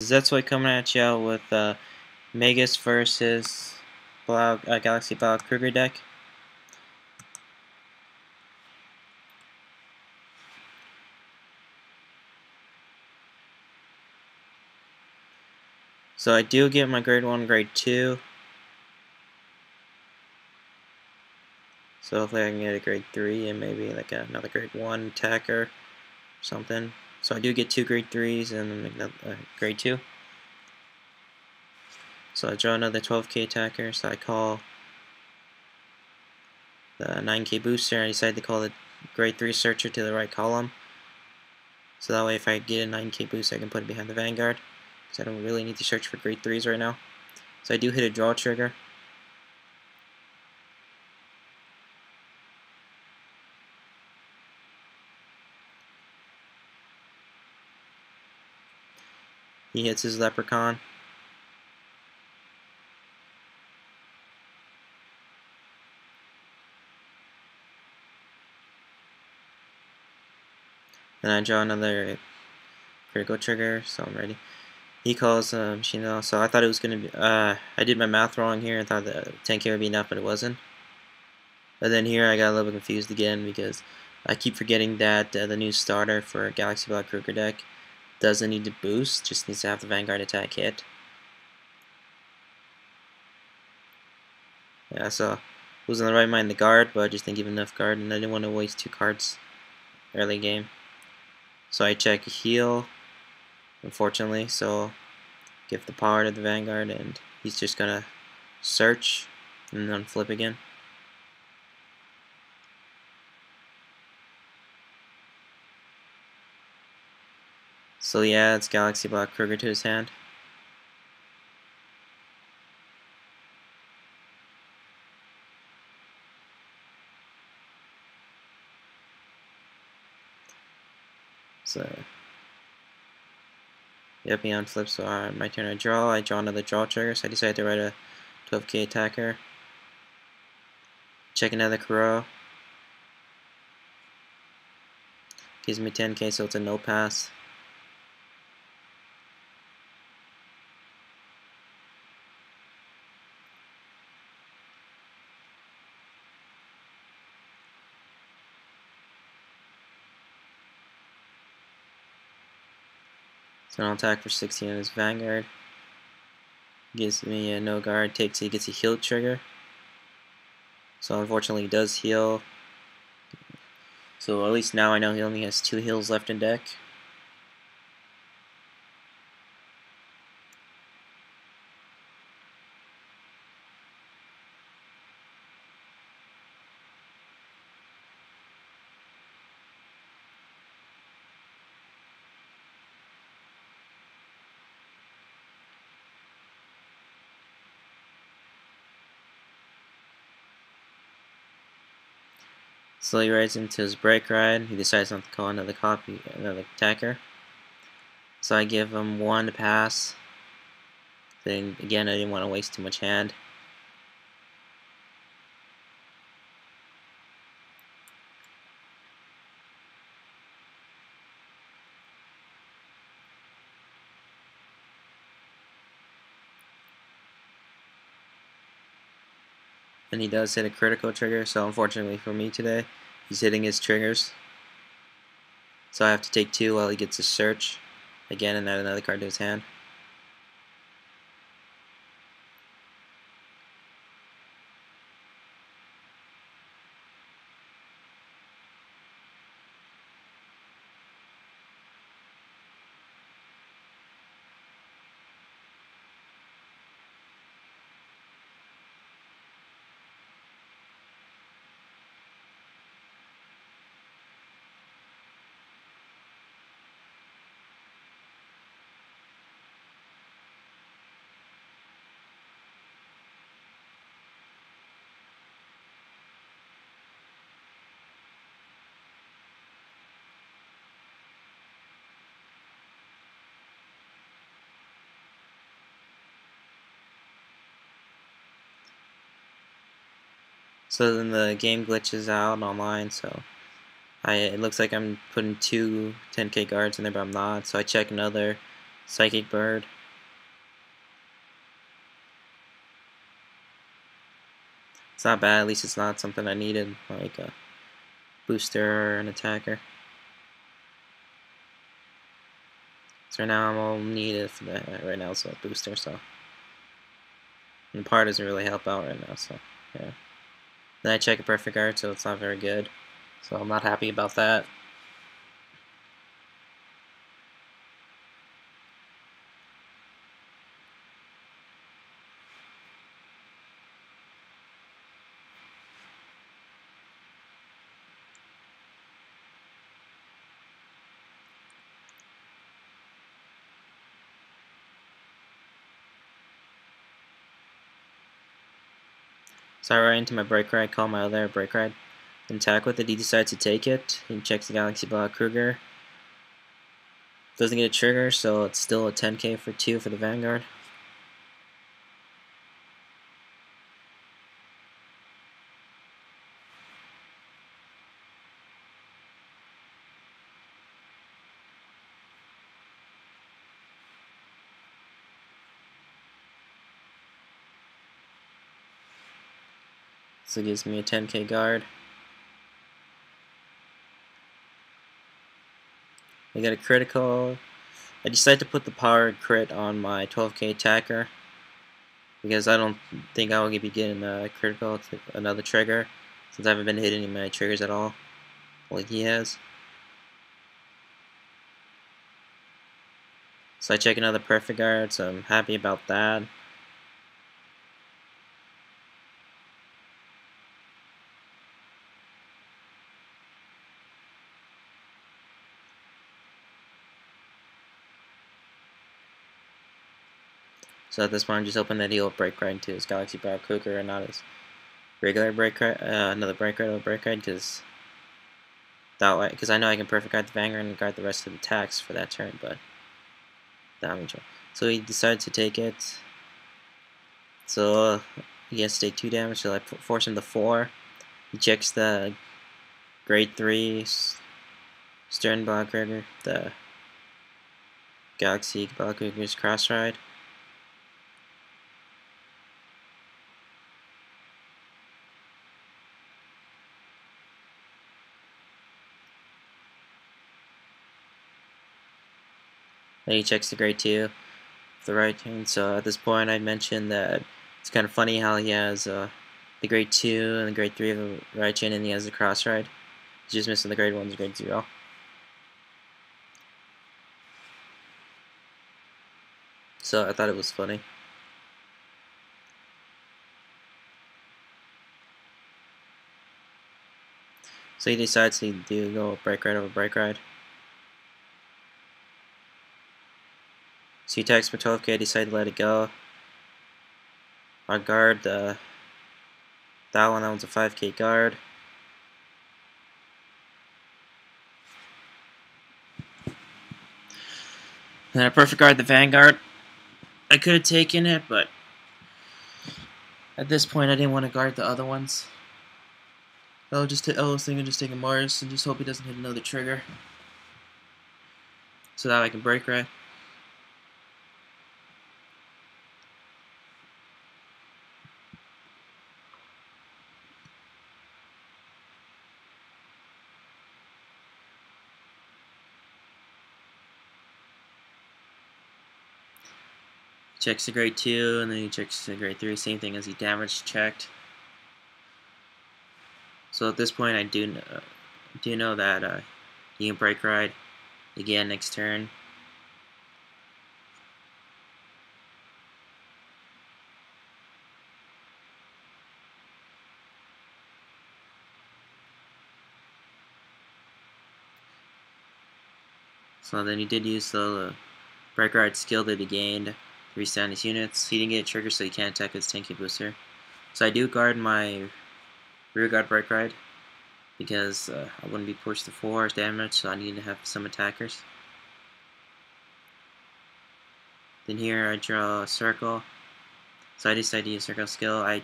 That's why coming at you out with Magus versus Galaxy Blaukruger deck. So I do get my grade 1, grade 2. So hopefully I can get a grade 3 and maybe like another grade 1 attacker or something. So I do get 2 grade 3s and another grade 2. So I draw another 12k attacker, so I call the 9k booster, and I decide to call the grade 3 searcher to the right column. So that way if I get a 9k boost I can put it behind the Vanguard, because I don't really need to search for grade 3s right now. So I do hit a draw trigger. He hits his Leprechaun. Then I draw another critical trigger, so I'm ready. He calls Shino, so I thought it was going to be, I did my math wrong here and thought that 10k would be enough, but it wasn't. But then here I got a little bit confused again because I keep forgetting that the new starter for Galaxy Blaukruger deck doesn't need to boost, just needs to have the Vanguard attack hit. Yeah, so I was in the right mind the guard, but I just didn't give enough guard, and I didn't want to waste 2 cards early game. So I check heal, unfortunately, so give the power to the Vanguard, and he's just gonna search and then flip again. So yeah, it's Galaxy Blaukruger to his hand. So yep, he unflips, so my turn I draw another draw trigger, so I decided to write a 12k attacker. Check another Kuro. Gives me 10k, so it's a no pass. So I'll attack for 16 on his Vanguard. Gives me a no guard, he gets a heal trigger. So unfortunately he does heal. So at least now I know he only has 2 heals left in deck. So he rides into his break ride. He decides not to call another attacker. So I give him 1 to pass. Then again, I didn't want to waste too much hand. And he does hit a critical trigger, so unfortunately for me today, he's hitting his triggers. So I have to take 2 while he gets his search again and add another card to his hand. So then the game glitches out online, so it looks like I'm putting 2 10k guards in there, but I'm not. So I check another Psychic Bird. It's not bad, at least it's not something I needed, like a booster or an attacker. So right now I'm all needed for that right now, so a booster, so. And the par doesn't really help out right now, so yeah. Then I check a perfect guard, so it's not very good. So I'm not happy about that. So I ride into my break ride, call my other break ride, and attack with it. He decides to take it. He checks the Galaxy Blaukruger. Doesn't get a trigger, so it's still a 10k for 2 for the Vanguard. So it gives me a 10k guard. I got a critical. I decided to put the power crit on my 12k attacker because I don't think I will be getting a critical to another trigger since I haven't been hitting any of my triggers at all like he has. So I check another perfect guard, so I'm happy about that. So at this point, I'm just hoping that he'll break right into his Galaxy Blaukruger and not his regular break ride, another break ride or break ride, because that way, because I know I can perfect guard the Vanguard and guard the rest of the attacks for that turn, but damage. So he decides to take it. So he has to take 2 damage, so I force him to 4. He checks the grade 3 Stern Blaukruger, the Galaxy Blaukruger's cross ride. Then he checks the grade 2 the right hand. So at this point I mentioned that it's kind of funny how he has the grade 2 and the grade 3 of the right chain, and he has the cross ride. He's just missing the grade 1 and grade 0. So I thought it was funny. So he decides to do go break ride over break ride. So he attacks for 12k, I decide to let it go. On guard, that one's a 5k guard. Then I perfect guard the Vanguard. I could have taken it, but at this point I didn't want to guard the other ones. I was thinking just taking Mars and just hope he doesn't hit another trigger, so that I can break ride. Checks the grade 2, and then he checks the grade 3, same thing as he damage checked. So at this point I do know that he can break ride again next turn. So then he did use the break ride skill that he gained to restand his units. He didn't get a trigger, so he can't attack his 10k booster. So I do guard my rear guard break ride because I wouldn't be pushed to 4 damage, so I need to have some attackers. Then here I draw a circle. So I decide to use circle skill. I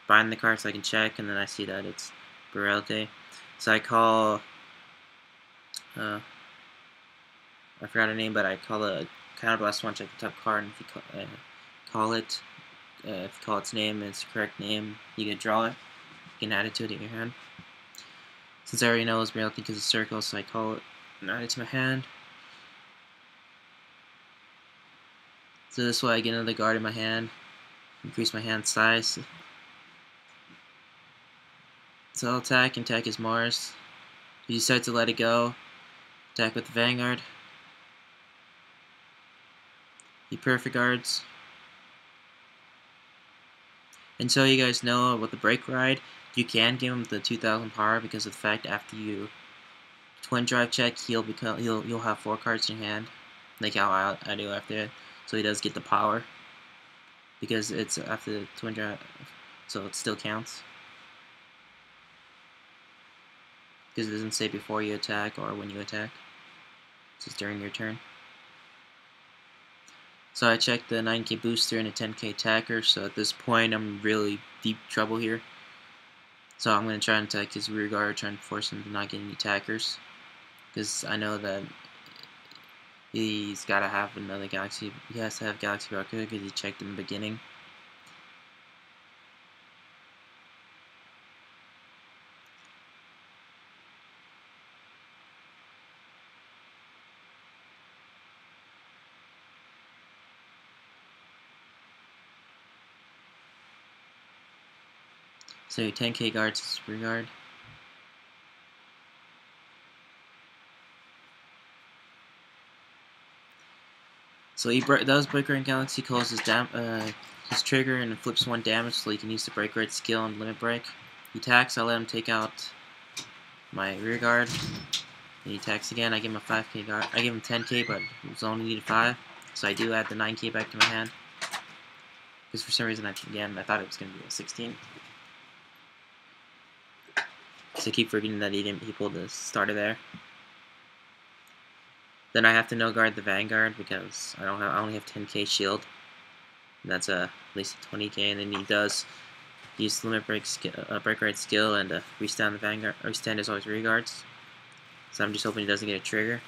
bind the card so I can check, and then I see that it's Barrelite. So I call I forgot her name, but I call a counterblast one, check the top card, and if you call it, if you call its name and it's the correct name, you can draw it. You can add it to your hand. Since I already know it's reality because it's a circle, so I call it and add it to my hand. So this way I get another guard in my hand, increase my hand size. So I'll attack, and attack is Mars. If you decide to let it go, attack with the Vanguard. He perfect guards. And so you guys know with the break ride, you can give him the 2000 power because of the fact after you twin drive check, you'll have 4 cards in your hand, like how I do after it. So he does get the power because it's after the twin drive, so it still counts. Because it doesn't say before you attack or when you attack. It's just during your turn. So I checked the 9k booster and a 10k attacker, so at this point I'm really deep trouble here. So I'm going to try and attack his rear guard, trying to force him to not get any attackers. Because I know that he's got to have another Galaxy. He has to have Galaxy Blaukruger because he checked in the beginning. So your 10k guards is rear guard. So he does break rate Galaxy, calls his trigger and flips 1 damage, so he can use the break rate skill and limit break. He attacks, I let him take out my rear guard. And he attacks again, I give him a 5k guard. I give him 10k, but he was only needed 5. So I do add the 9k back to my hand. Because for some reason, I thought it was going to be a 16. So I keep forgetting that he pulled the starter there. Then I have to no guard the Vanguard because I only have 10k shield. And that's at least a 20k, and then he does use limit break rate skill and restand the Vanguard. Or restand is always rear guards. So I'm just hoping he doesn't get a trigger.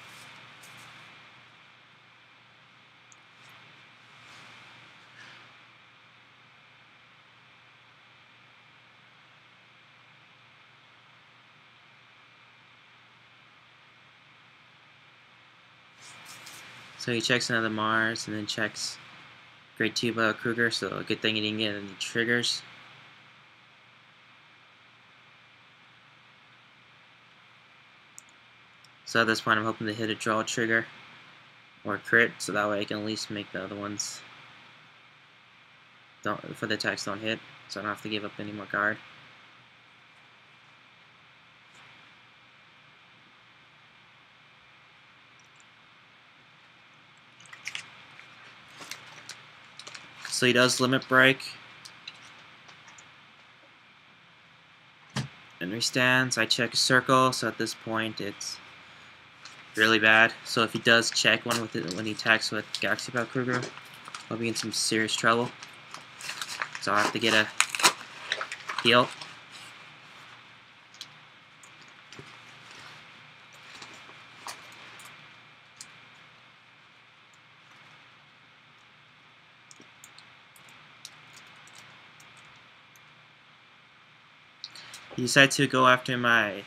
So he checks another Mars and then checks grade 2 Blaukruger, so a good thing he didn't get any triggers. So at this point I'm hoping to hit a draw trigger or crit, so that way I can at least make the other ones for the attacks don't hit, so I don't have to give up any more guard. So he does limit break and restands. I check circle, so at this point it's really bad. So if he does check one with it when he attacks with Galaxy Blaukruger, I'll be in some serious trouble. So I'll have to get a heal. He decides to go after my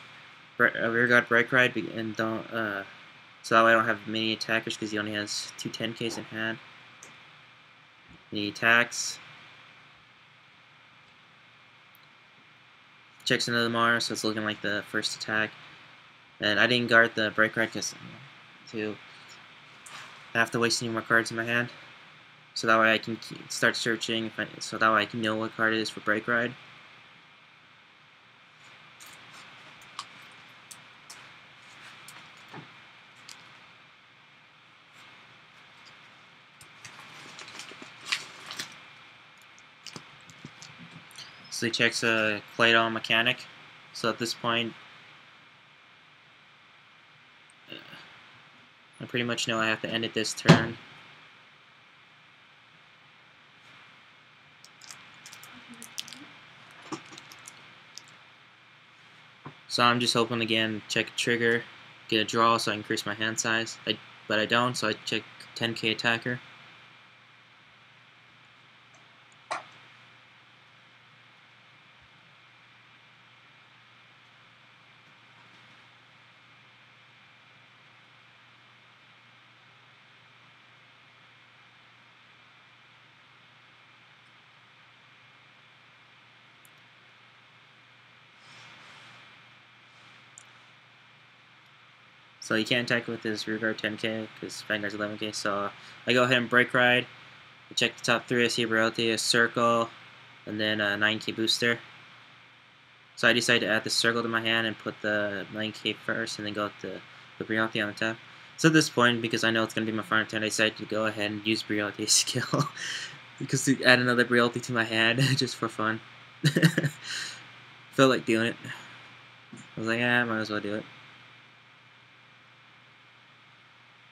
rear guard break ride and don't, so that way I don't have many attackers because he only has 2 10ks in hand. And he attacks. Checks another Mars, so it's looking like the first attack. And I didn't guard the break ride because I have to waste any more cards in my hand. So that way I can start searching, so that way I can know what card it is for break ride. So he checks a Claydol mechanic. So at this point, I pretty much know I have to end it this turn. So I'm just hoping again, check a trigger, get a draw so I increase my hand size. But I don't, so I check 10k attacker. So you can't attack with his rear guard 10k because Vanguard's 11k. So I go ahead and break ride. I check the top 3. I see a Realty, a circle, and then a 9k booster. So I decide to add the circle to my hand and put the 9k first, and then go with the Realty on the top. So at this point, because I know it's going to be my final turn, I decided to go ahead and use Realty's skill. Because to add another Realty to my hand, just for fun. Felt like doing it. I was like, yeah, I might as well do it.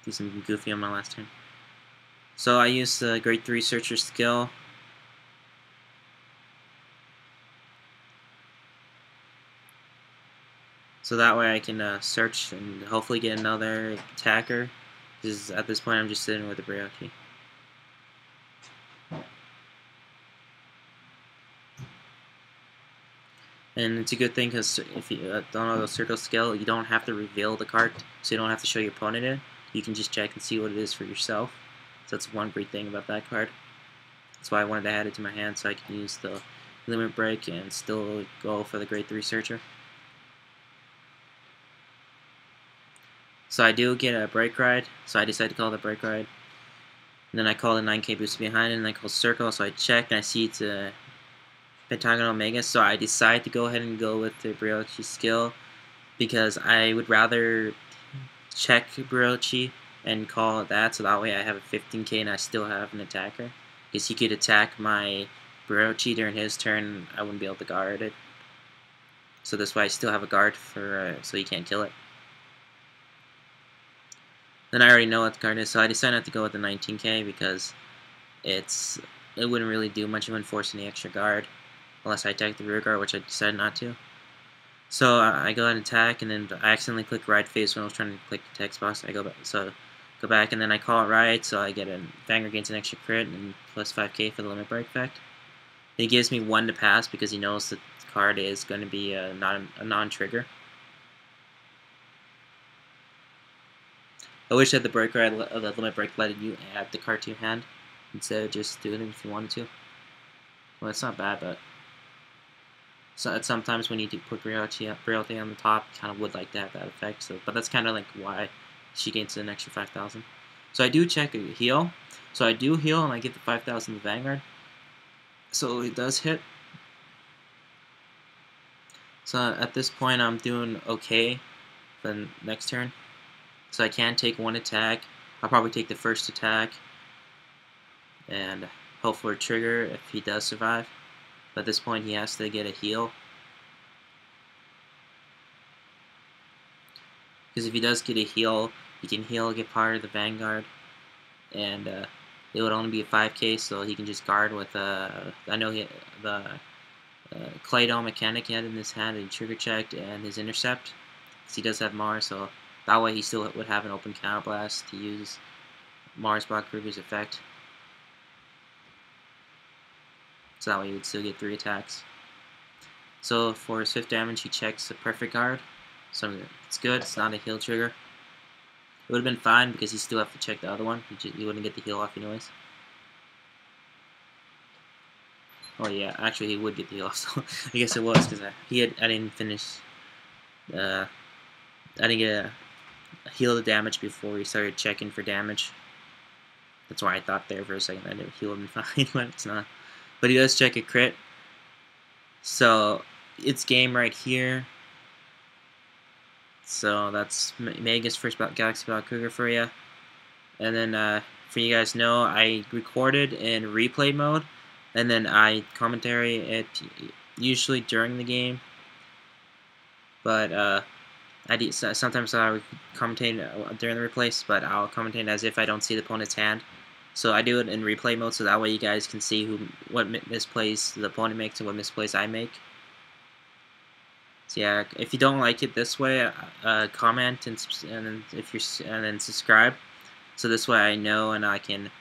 Do something goofy on my last turn. So I used the grade 3 searcher skill. So that way I can search and hopefully get another attacker. Because at this point I'm just sitting with a Realty. And it's a good thing because if you don't know the circle skill, you don't have to reveal the card, so you don't have to show your opponent it. You can just check and see what it is for yourself. So that's one great thing about that card. That's why I wanted to add it to my hand so I can use the limit break and still go for the grade 3 searcher. So I do get a break ride, so I decide to call the break ride. And then I call the 9k boost behind it, and I call circle, so I check and I see it's a pentagonal Magus, so I decide to go ahead and go with the Briochi skill because I would rather check Briochi and call it that, so that way I have a 15k and I still have an attacker. Because he could attack my Briochi during his turn, I wouldn't be able to guard it. So this way I still have a guard for so he can't kill it. Then I already know what the card is, so I decided not to go with the 19k because it wouldn't really do much of enforcing the extra guard unless I attack the rear guard, which I decided not to. So I go ahead and attack, and then I accidentally click right face when I was trying to click the text box. I go back, and then I call it right, so I get a Vanguard gains an extra crit and plus 5k for the limit break effect. He gives me 1 to pass because he knows the card is going to be a non-trigger. I wish that the break ride, the limit break let you add the card to your hand instead of just doing it if you wanted to. Well, it's not bad, but so sometimes when you do put Realty on the top, you kind of would like to have that effect. So, but that's kind of like why she gains an extra 5,000. So I do check a heal. So I do heal, and I get the 5,000 to Vanguard. So it does hit. So at this point, I'm doing okay for the next turn. So I can take 1 attack. I'll probably take the first attack and hope for a trigger if he does survive. But at this point, he has to get a heal. Because if he does get a heal, he can heal, get part of the Vanguard. And it would only be a 5k, so he can just guard with I know the Claydol mechanic he had in his hand, and trigger checked, and his intercept. Because he does have Mars, so that way he still would have an open counterblast to use Mars Blaukruger's effect. So that way he would still get 3 attacks. So for his 5th damage, he checks a perfect guard. So it's good, it's not a heal trigger. It would have been fine because he still have to check the other one. He wouldn't get the heal off anyways. Oh yeah, actually he would get the heal off, so I guess it was because I didn't finish. I didn't get a heal the damage before he started checking for damage. That's why I thought there for a second that it heal would be fine, but it's not. But he does check a crit. So it's game right here. So that's Magus first Galaxy Blaukruger for you. And then for you guys know, I recorded in replay mode, and then I commentary it usually during the game. But sometimes I commentate during the replays, but I'll commentate as if I don't see the opponent's hand. So I do it in replay mode, so that way you guys can see what misplays the opponent makes and what misplays I make. So yeah, if you don't like it this way, comment and then subscribe. So this way I know, and I can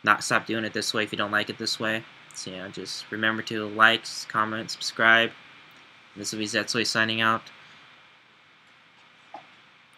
not stop doing it this way if you don't like it this way. So just remember to like, comment, subscribe. This will be Zetsui signing out.